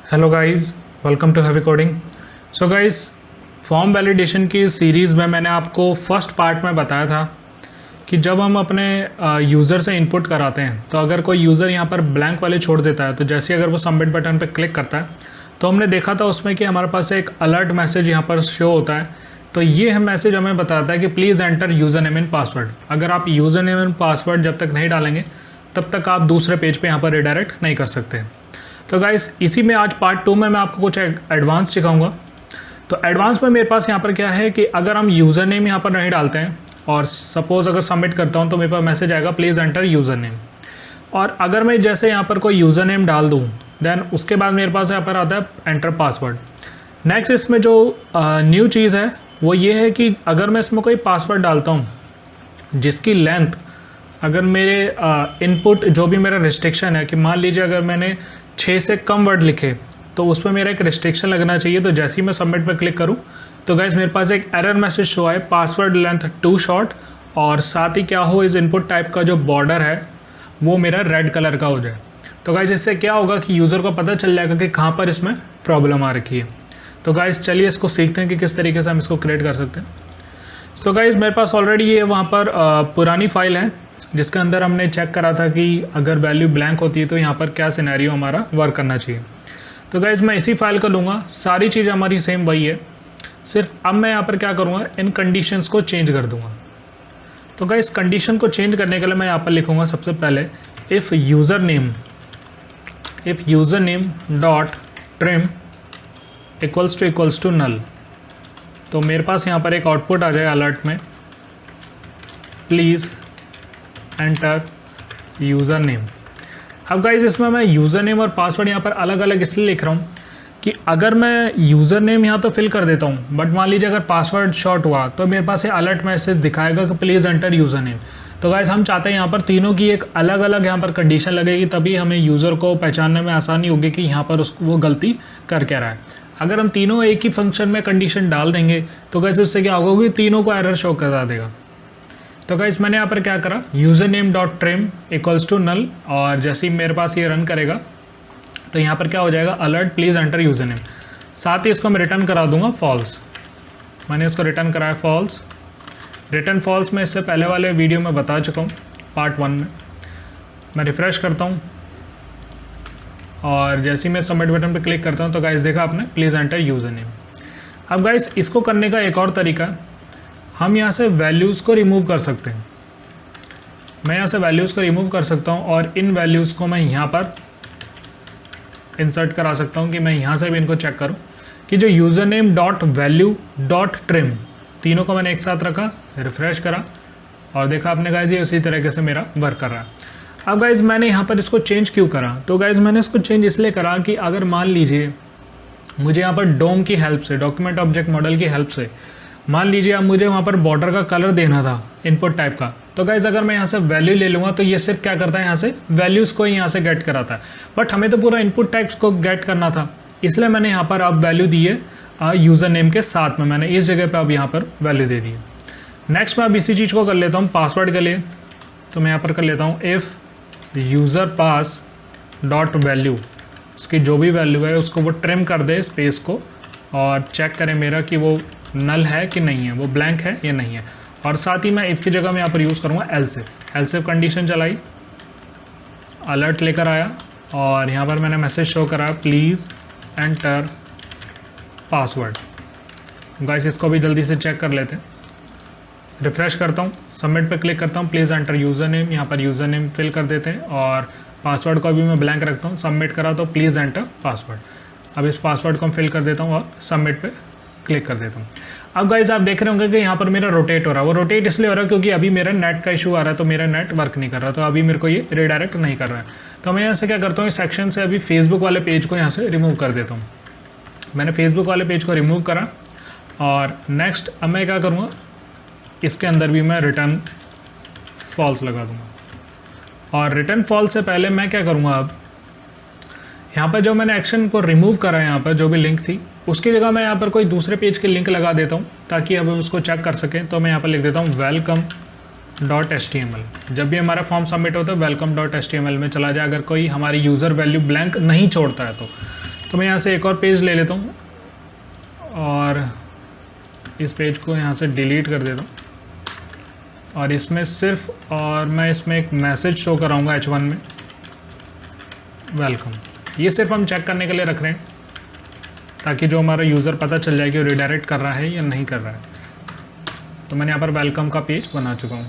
Hello guys, welcome to heavy coding. So guys, form validation की series में मैंने आपको फर्स्ट पार्ट में बताया था कि जब हम अपने यूज़र से इनपुट कराते हैं तो अगर कोई यूज़र यहाँ पर ब्लैंक वाले छोड़ देता है तो जैसे अगर वो सबमिट बटन पर क्लिक करता है तो हमने देखा था उसमें कि हमारे पास एक अलर्ट मैसेज यहाँ पर शो होता है। तो ये मैसेज हमें बताता है कि please enter user name and password. अगर आप यूज़र नेम एंड पासवर्ड जब तक नहीं डालेंगे तब तक आप दूसरे पेज पे यहाँ पर रिडायरेक्ट नहीं कर सकते। तो गाइस, इसी में आज पार्ट 2 में मैं आपको कुछ एडवांस सिखाऊंगा। तो एडवांस में मेरे पास यहाँ पर क्या है कि अगर हम यूज़र नेम यहाँ पर नहीं डालते हैं और सपोज़ अगर सबमिट करता हूँ तो मेरे पास मैसेज आएगा प्लीज़ एंटर यूज़र नेम। और अगर मैं जैसे यहाँ पर कोई यूज़र नेम डाल दूँ देन उसके बाद मेरे पास यहाँ पर आता है एंटर पासवर्ड। नेक्स्ट इसमें जो न्यू चीज़ है वो ये है कि अगर मैं इसमें कोई पासवर्ड डालता हूँ जिसकी लेंथ अगर मेरे इनपुट जो भी मेरा रिस्ट्रिक्शन है कि मान लीजिए अगर मैंने 6 से कम वर्ड लिखे तो उसमें मेरा एक रिस्ट्रिक्शन लगना चाहिए। तो जैसे ही मैं सबमिट पर क्लिक करूँ तो गाइस मेरे पास एक एरर मैसेज शो है पासवर्ड लेंथ टू शॉर्ट, और साथ ही क्या हो इस इनपुट टाइप का जो बॉर्डर है वो मेरा रेड कलर का हो जाए। तो गाइस इससे क्या होगा कि यूज़र को पता चल जाएगा कि कहाँ पर इसमें प्रॉब्लम आ रखी है। तो गाइस चलिए इसको सीखते हैं कि किस तरीके से हम इसको क्रिएट कर सकते हैं। सो गाइस मेरे पास ऑलरेडी ये वहाँ पर पुरानी फाइल है जिसके अंदर हमने चेक करा था कि अगर वैल्यू ब्लैंक होती है तो यहाँ पर क्या सिनेरियो हमारा वर्क करना चाहिए। तो गाइस मैं इसी फाइल को लूँगा, सारी चीज़ हमारी सेम वही है, सिर्फ अब मैं यहाँ पर क्या करूँगा इन कंडीशंस को चेंज कर दूँगा। तो गाइस कंडीशन को चेंज करने के लिए मैं यहाँ पर लिखूँगा सबसे पहले if user name dot trim equals to null. तो मेरे पास यहाँ पर एक आउटपुट आ जाए अलर्ट में प्लीज़ एंटर यूज़र नेम। अब गाइज इसमें मैं यूज़र नेम और पासवर्ड यहाँ पर अलग अलग इसलिए लिख रहा हूँ कि अगर मैं यूज़र नेम यहाँ तो फिल कर देता हूँ बट मान लीजिए अगर पासवर्ड शॉर्ट हुआ तो मेरे पास ये अलर्ट मैसेज दिखाएगा कि प्लीज़ एंटर यूज़र नेम। तो गाइज हम चाहते हैं यहाँ पर तीनों की एक अलग अलग यहाँ पर कंडीशन लगेगी, तभी हमें यूज़र को पहचानने में आसानी होगी कि यहाँ पर उसको वो गलती कर क्या रहा है। अगर हम तीनों एक ही फंक्शन में कंडीशन डाल देंगे तो गाइज उससे क्या होगा कि तीनों को एरर शो करा देगा। तो गाइस मैंने यहाँ पर क्या करा user name dot trim equals to null, और जैसे ही मेरे पास ये रन करेगा तो यहाँ पर क्या हो जाएगा alert please enter user name. साथ ही इसको मैं रिटर्न करा दूंगा फॉल्स। मैंने इसको रिटर्न कराया फॉल्स। रिटर्न फॉल्स में इससे पहले वाले वीडियो में बता चुका हूँ पार्ट 1 में। मैं रिफ़्रेश करता हूँ और जैसे ही मैं सबमिट बटन पर क्लिक करता हूँ तो गाइस देखा आपने प्लीज़ एंटर यूज़र नेम। अब गाइस इसको करने का एक और तरीका, हम यहाँ से वैल्यूज़ को रिमूव कर सकते हैं। मैं यहाँ से वैल्यूज़ को रिमूव कर सकता हूँ और इन वैल्यूज़ को मैं यहाँ पर इंसर्ट करा सकता हूँ कि मैं यहाँ से भी इनको चेक करूँ कि जो user name dot value dot trim तीनों को मैंने एक साथ रखा, रिफ़्रेश करा और देखा आपने गाइज ये उसी तरीके से मेरा वर्क कर रहा है। अब गाइज मैंने यहाँ पर इसको चेंज क्यों करा, तो गाइज मैंने इसको चेंज इसलिए करा कि अगर मान लीजिए मुझे यहाँ पर डोम की हेल्प से, डॉक्यूमेंट ऑब्जेक्ट मॉडल की हेल्प से मान लीजिए अब मुझे वहाँ पर बॉर्डर का कलर देना था इनपुट टाइप का, तो गाइज अगर मैं यहाँ से वैल्यू ले लूँगा तो ये सिर्फ क्या करता है यहाँ से वैल्यूज़ को ही यहाँ से गेट कराता है, बट हमें तो पूरा इनपुट टाइप्स को गेट करना था, इसलिए मैंने यहाँ पर अब वैल्यू दी है यूज़र नेम के साथ में, मैंने इस जगह पर अब यहाँ पर वैल्यू दे दी है। नेक्स्ट मैं अब इसी चीज़ को कर लेता हूँ पासवर्ड के लिए। तो मैं यहाँ पर कर लेता हूँ if user pass dot value, उसकी जो भी वैल्यू है उसको वो ट्रिम कर दे स्पेस को और चेक करें मेरा कि वो नल है कि नहीं है, वो ब्लैंक है या नहीं है। और साथ ही मैं इफ़ की जगह मैं यहाँ पर यूज़ करूँगा एल्स इफ कंडीशन चलाई, अलर्ट लेकर आया और यहाँ पर मैंने मैसेज शो करा प्लीज़ एंटर पासवर्ड। गाइस इसको भी जल्दी से चेक कर लेते हैं। रिफ़्रेश करता हूँ, सबमिट पे क्लिक करता हूँ, प्लीज़ एंटर यूज़र नेम, यहाँ पर यूज़र नेम फिल कर देते हैं और पासवर्ड को भी मैं ब्लैंक रखता हूँ। सबमिट करा तो प्लीज़ एंटर पासवर्ड। अब इस पासवर्ड को मैं फिल कर देता हूँ और सबमिट पे क्लिक कर देता हूँ। अब गाइज आप देख रहे होंगे कि यहाँ पर मेरा रोटेट हो रहा है। वो रोटेट इसलिए हो रहा है क्योंकि अभी मेरा नेट का इशू आ रहा है, तो मेरा नेट वर्क नहीं कर रहा, तो अभी मेरे को ये रिडायरेक्ट नहीं कर रहा है। तो मैं यहाँ से क्या करता हूँ इस सेक्शन से अभी फेसबुक वाले पेज को यहाँ से रिमूव कर देता हूँ। मैंने फेसबुक वाले पेज को रिमूव करा और नेक्स्ट अब मैं क्या करूँगा इसके अंदर भी मैं रिटर्न फॉल्स लगा दूँगा। और रिटर्न फॉल्स से पहले मैं क्या करूँगा अब यहाँ पर जो मैंने एक्शन को रिमूव करा है यहाँ पर जो भी लिंक थी उसकी जगह मैं यहाँ पर कोई दूसरे पेज के लिंक लगा देता हूँ ताकि अब हम उसको चेक कर सकें। तो मैं यहाँ पर लिख देता हूँ welcome.html। जब भी हमारा फॉर्म सबमिट होता है welcome.html में चला जाए, अगर कोई हमारी यूज़र वैल्यू ब्लैंक नहीं छोड़ता है तो मैं यहाँ से एक और पेज ले लेता हूँ और इस पेज को यहाँ से डिलीट कर देता हूँ और इसमें सिर्फ और मैं इसमें एक मैसेज शो कराऊँगा H1 में, वेलकम। ये सिर्फ हम चेक करने के लिए रख रहे हैं ताकि जो हमारा यूज़र पता चल जाए कि वो रिडायरेक्ट कर रहा है या नहीं कर रहा है। तो मैंने यहाँ पर वेलकम का पेज बना चुका हूँ।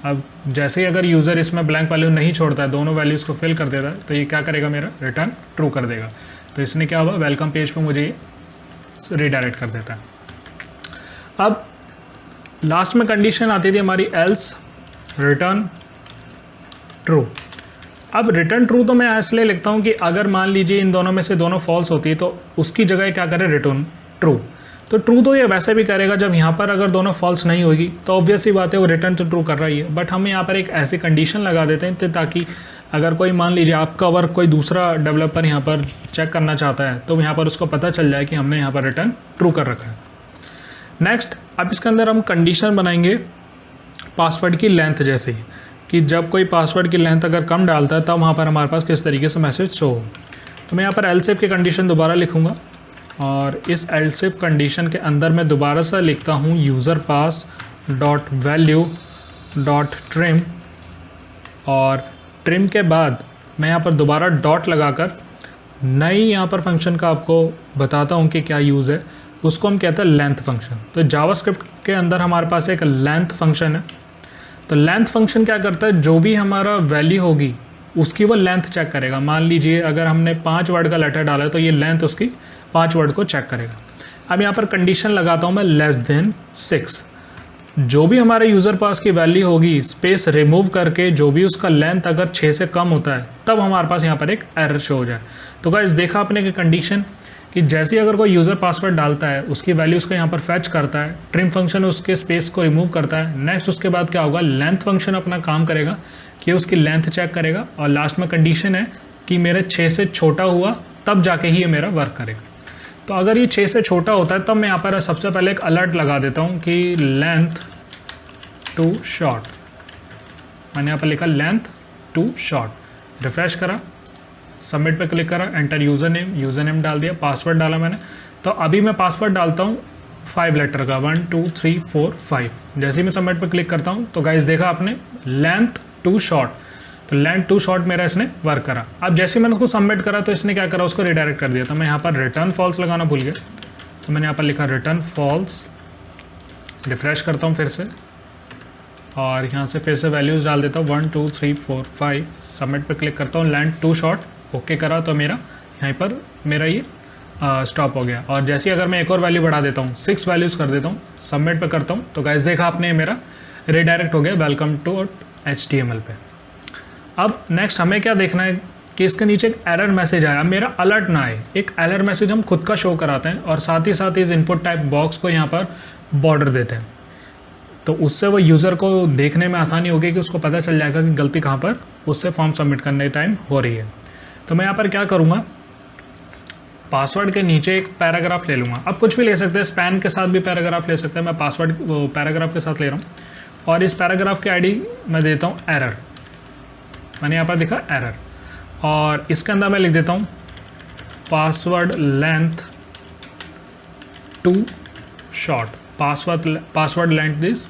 अब जैसे ही अगर यूज़र इसमें ब्लैंक वैल्यू नहीं छोड़ता है, दोनों वैल्यूज़ को फिल कर देता है, तो ये क्या करेगा, मेरा रिटर्न ट्रू कर देगा। तो इसने क्या हुआ, वेलकम पेज पे मुझे ये रिडायरेक्ट कर देता है। अब लास्ट में कंडीशन आती थी हमारी एल्स रिटर्न ट्रू। अब रिटर्न ट्रू तो मैं इसलिए लिखता हूँ कि अगर मान लीजिए इन दोनों में से दोनों फॉल्स होती है तो उसकी जगह क्या करे, रिटर्न ट्रू। तो ट्रू तो ये वैसे भी करेगा, जब यहाँ पर अगर दोनों फॉल्स नहीं होगी तो ऑब्वियस ही बात है वो रिटर्न तो ट्रू कर रहा ही है। बट हम यहाँ पर एक ऐसी कंडीशन लगा देते हैं ताकि अगर कोई मान लीजिए आपका वर्क कोई दूसरा डेवलपर यहाँ पर चेक करना चाहता है तो यहाँ पर उसको पता चल जाए कि हमने यहाँ पर रिटर्न ट्रू कर रखा है। नेक्स्ट, अब इसके अंदर हम कंडीशन बनाएंगे पासवर्ड की लेंथ जैसे ही, कि जब कोई पासवर्ड की लेंथ अगर कम डालता है तब वहाँ पर हमारे पास किस तरीके से मैसेज शो हो। तो मैं यहाँ पर एल्स इफ की कंडीशन दोबारा लिखूँगा और इस एल्स इफ कंडीशन के अंदर मैं दोबारा से लिखता हूँ यूज़र पास डॉट वैल्यू डॉट ट्रिम, और ट्रिम के बाद मैं यहाँ पर दोबारा डॉट लगाकर नई यहाँ पर फंक्शन का आपको बताता हूँ कि क्या यूज़ है। उसको हम कहते हैं लेंथ फंक्शन। तो जावास्क्रिप्ट के अंदर हमारे पास एक लेंथ फंक्शन है। तो लेंथ फंक्शन क्या करता है, जो भी हमारा वैल्यू होगी उसकी वो लेंथ चेक करेगा। मान लीजिए अगर हमने 5 वर्ड का लेटर डाला है तो ये लेंथ उसकी 5 वर्ड को चेक करेगा। अब यहाँ पर कंडीशन लगाता हूँ मैं लेस देन 6। जो भी हमारे यूज़र पास की वैल्यू होगी स्पेस रिमूव करके जो भी उसका लेंथ अगर 6 से कम होता है तब हमारे पास यहाँ पर एक एरर शो हो जाए। तो गाइस देखा आपने कि कंडीशन कि जैसे ही अगर कोई यूज़र पासवर्ड डालता है उसकी वैल्यूज़ को यहाँ पर फैच करता है, ट्रिम फंक्शन उसके स्पेस को रिमूव करता है। नेक्स्ट उसके बाद क्या होगा, लेंथ फंक्शन अपना काम करेगा कि उसकी लेंथ चेक करेगा, और लास्ट में कंडीशन है कि मेरे 6 से छोटा हुआ तब जाके ही ये मेरा वर्क करेगा। तो अगर ये 6 से छोटा होता है तब मैं यहाँ पर सबसे पहले एक अलर्ट लगा देता हूँ कि लेंथ टू शॉर्ट। मैंने यहाँ पर लिखा लेंथ टू शॉर्ट, रिफ्रेश करा, सबमिट पे क्लिक करा, एंटर यूज़र नेम डाल दिया, पासवर्ड डाला मैंने। तो अभी मैं पासवर्ड डालता हूँ 5 लेटर का, 1 2 3 4 5। जैसे ही मैं सबमिट पे क्लिक करता हूँ तो गाइस देखा आपने लेंथ टू शॉर्ट, तो लेंथ टू शॉर्ट मेरा इसने वर्क करा। अब जैसे मैंने उसको सबमिट करा तो इसने क्या करा, उसको रिडायरेक्ट कर दिया। तो मैं यहाँ पर रिटर्न फॉल्स लगाना भूल गया, तो मैंने यहाँ पर लिखा रिटर्न फॉल्स, रिफ्रेश करता हूँ फिर से और यहाँ से फिर से वैल्यूज़ डाल देता हूँ 1 2 3 4 5। सबमिट पे क्लिक करता हूँ, लेंथ टू शॉर्ट, ओके करा, तो मेरा यहाँ पर मेरा ये स्टॉप हो गया। और जैसे ही अगर मैं एक और वैल्यू बढ़ा देता हूँ, 6 वैल्यूज़ कर देता हूँ, सबमिट पे करता हूँ, तो गाइस देखा आपने मेरा रिडायरेक्ट हो गया वेलकम टू HTML पे। अब नेक्स्ट हमें क्या देखना है कि इसके नीचे एक एरर मैसेज आया, मेरा अलर्ट ना आए। एक एरर मैसेज हम खुद का शो कराते हैं और साथ ही साथ इस इनपुट टाइप बॉक्स को यहाँ पर बॉर्डर देते हैं, तो उससे वो यूज़र को देखने में आसानी होगी कि उसको पता चल जाएगा कि गलती कहाँ पर उससे फॉर्म सबमिट करने टाइम हो रही है। तो मैं यहाँ पर क्या करूँगा, पासवर्ड के नीचे एक पैराग्राफ ले लूँगा। अब कुछ भी ले सकते हैं, स्पैन के साथ भी पैराग्राफ ले सकते हैं, मैं पासवर्ड पैराग्राफ के साथ ले रहा हूँ। और इस पैराग्राफ की आईडी मैं देता हूँ एरर, मैंने यहाँ पर देखा एरर, और इसके अंदर मैं लिख देता हूँ password length too short, password length is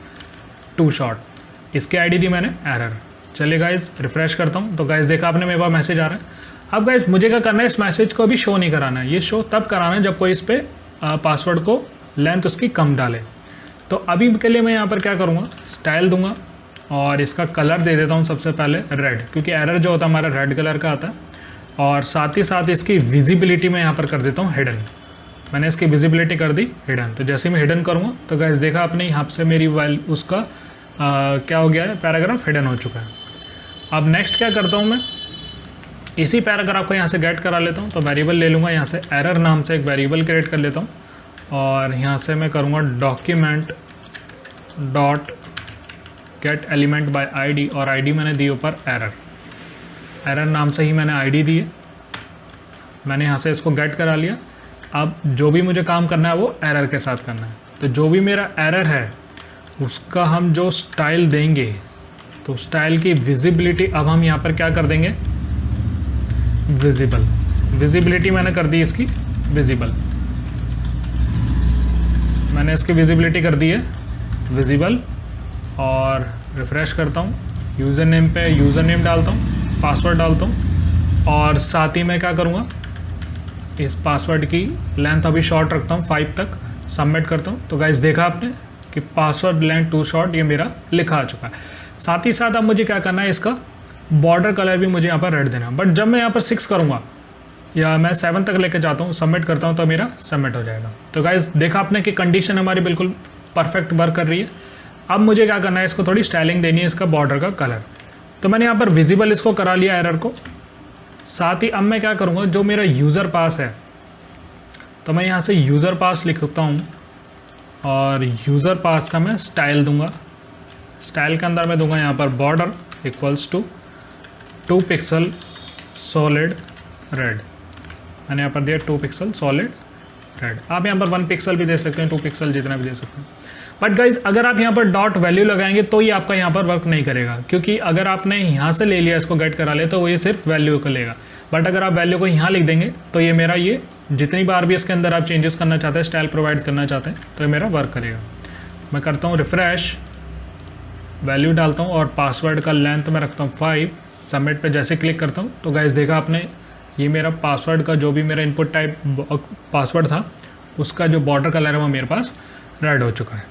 too short. इसकी आईडी दी मैंने एरर। चलिए गाइज रिफ्रेश करता हूँ, तो गाइज देखा आपने मेरे पास मैसेज आ रहा है। अब गाइज मुझे क्या करना है, इस मैसेज को अभी शो नहीं कराना है, ये शो तब कराना है जब कोई इस पर पासवर्ड को लेंथ उसकी कम डाले। तो अभी के लिए मैं यहाँ पर क्या करूँगा, स्टाइल दूंगा और इसका कलर दे देता हूँ सबसे पहले रेड, क्योंकि एरर जो होता है हमारा रेड कलर का आता है। और साथ ही साथ इसकी विजिबिलिटी मैं यहाँ पर कर देता हूँ हिडन, मैंने इसकी विजिबिलिटी कर दी हिडन। तो जैसे मैं हिडन करूँगा तो गाइस देखा आपने यहाँ से मेरी उसका क्या हो गया है, पैराग्राफ हिडन हो चुका है। अब नेक्स्ट क्या करता हूँ, मैं इसी पैराग्राफ को यहाँ से गेट करा लेता हूँ। तो वेरिएबल ले लूँगा, यहाँ से एरर नाम से एक वेरिएबल क्रिएट कर लेता हूँ और यहाँ से मैं करूँगा document dot gate element by ID, और आईडी मैंने दी ऊपर एरर नाम से ही मैंने आईडी दी है। मैंने यहाँ से इसको गेट करा लिया। अब जो भी मुझे काम करना है वो एरर के साथ करना है। तो जो भी मेरा एरर है उसका हम जो स्टाइल देंगे, तो स्टाइल की विजिबिलिटी अब हम यहाँ पर क्या कर देंगे, विजिबल। विजिबिलिटी मैंने कर दी इसकी विजिबल, मैंने इसकी विजिबिलिटी कर दी है विजिबल, और रिफ़्रेश करता हूँ। यूज़र नेम पे यूज़र नेम डालता हूँ, पासवर्ड डालता हूँ, और साथ ही मैं क्या करूँगा, इस पासवर्ड की लेंथ अभी शॉर्ट रखता हूँ 5 तक, सबमिट करता हूँ। तो गाइस देखा आपने कि पासवर्ड लेंथ टू शॉर्ट ये मेरा लिखा आ चुका है। साथ ही साथ अब मुझे क्या करना है, इसका बॉर्डर कलर भी मुझे यहाँ पर रेड देना। बट जब मैं यहाँ पर 6 करूँगा या मैं 7 तक लेके जाता हूँ, सबमिट करता हूँ, तो मेरा सबमिट हो जाएगा। तो गाइस देखा आपने कि कंडीशन हमारी बिल्कुल परफेक्ट वर्क कर रही है। अब मुझे क्या करना है, इसको थोड़ी स्टाइलिंग देनी है, इसका बॉर्डर का कलर। तो मैंने यहाँ पर विजिबल इसको करा लिया एरर को। साथ ही अब मैं क्या करूँगा, जो मेरा यूज़र पास है, तो मैं यहाँ से यूज़र पास लिखता हूँ, और यूज़र पास का मैं स्टाइल दूंगा। स्टाइल के अंदर मैं दूंगा यहाँ पर border equals to 2 pixel solid red. मैंने यहाँ पर दिया 2 पिक्सल सॉलिड रेड। आप यहाँ पर 1 पिक्सल भी दे सकते हैं, 2 पिक्सल जितना भी दे सकते हैं। बट गाइज अगर आप यहाँ पर डॉट वैल्यू लगाएंगे तो ये आपका यहाँ पर वर्क नहीं करेगा, क्योंकि अगर आपने यहाँ से ले लिया, इसको गेट करा लिया, तो वो ये सिर्फ वैल्यू को लेगा। बट अगर आप वैल्यू को यहाँ लिख देंगे तो ये मेरा, ये जितनी बार भी इसके अंदर आप चेंजेस करना चाहते हैं, स्टाइल प्रोवाइड करना चाहते हैं, तो ये मेरा वर्क करेगा। मैं करता हूँ रिफ़्रेश, वैल्यू डालता हूँ, और पासवर्ड का लेंथ मैं रखता हूँ 5। सबमिट पे जैसे क्लिक करता हूँ तो गाइस देखा आपने, ये मेरा पासवर्ड का जो भी मेरा इनपुट टाइप पासवर्ड था, उसका जो बॉर्डर कलर है वो मेरे पास रेड हो चुका है।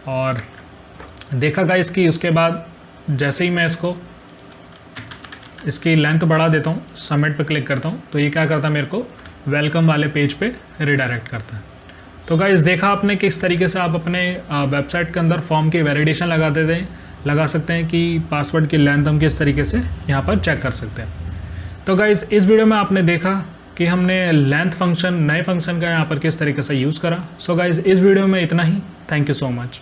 और देखा गाइस कि उसके बाद जैसे ही मैं इसकी लेंथ बढ़ा देता हूँ, सबमिट पे क्लिक करता हूँ, तो ये क्या करता है, मेरे को वेलकम वाले पेज पे रिडायरेक्ट करता है। तो गाइस देखा आपने कि इस तरीके से आप अपने वेबसाइट के अंदर फॉर्म की वैलिडेशन लगा सकते हैं कि पासवर्ड की लेंथ हम किस तरीके से यहाँ पर चेक कर सकते हैं। तो गाइस इस वीडियो में आपने देखा कि हमने लेंथ फंक्शन, नए फंक्शन का यहाँ पर किस तरीके से यूज़ करा। सो गाइस इस वीडियो में इतना ही। Thank you so much.